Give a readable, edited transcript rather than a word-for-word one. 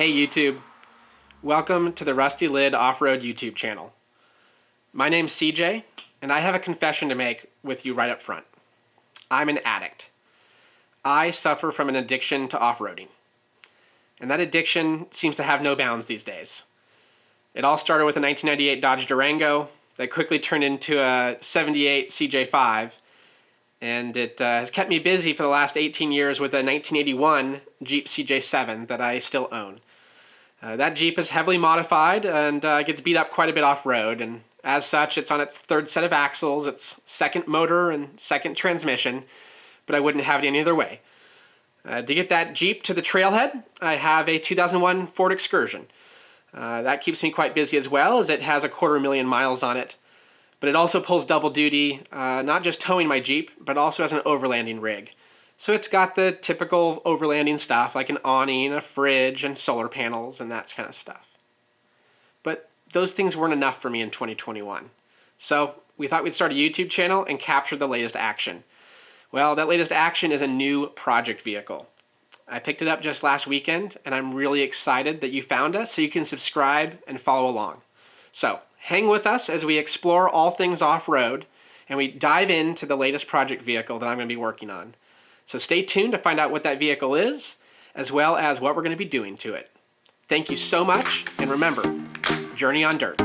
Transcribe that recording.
Hey YouTube, welcome to the Rusty Lid Offroad YouTube channel. My name's CJ, and I have a confession to make with you right up front. I'm an addict. I suffer from an addiction to off-roading. And that addiction seems to have no bounds these days. It all started with a 1998 Dodge Durango that quickly turned into a 78 CJ7, and it has kept me busy for the last 18 years with a 1981 Jeep CJ7 that I still own. That Jeep is heavily modified and gets beat up quite a bit off-road, and as such it's on its third set of axles, its second motor and second transmission, but I wouldn't have it any other way. To get that Jeep to the trailhead, I have a 2001 Ford Excursion. That keeps me quite busy as well, as it has 250,000 miles on it. But it also pulls double duty, not just towing my Jeep, but also as an overlanding rig. So it's got the typical overlanding stuff, like an awning, a fridge, and solar panels, and that kind of stuff. But those things weren't enough for me in 2021. So we thought we'd start a YouTube channel and capture the latest action. Well, that latest action is a new project vehicle. I picked it up just last weekend, and I'm really excited that you found us so you can subscribe and follow along. So hang with us as we explore all things off-road and we dive into the latest project vehicle that I'm going to be working on. So stay tuned to find out what that vehicle is, as well as what we're going to be doing to it. Thank you so much, and remember, journey on dirt.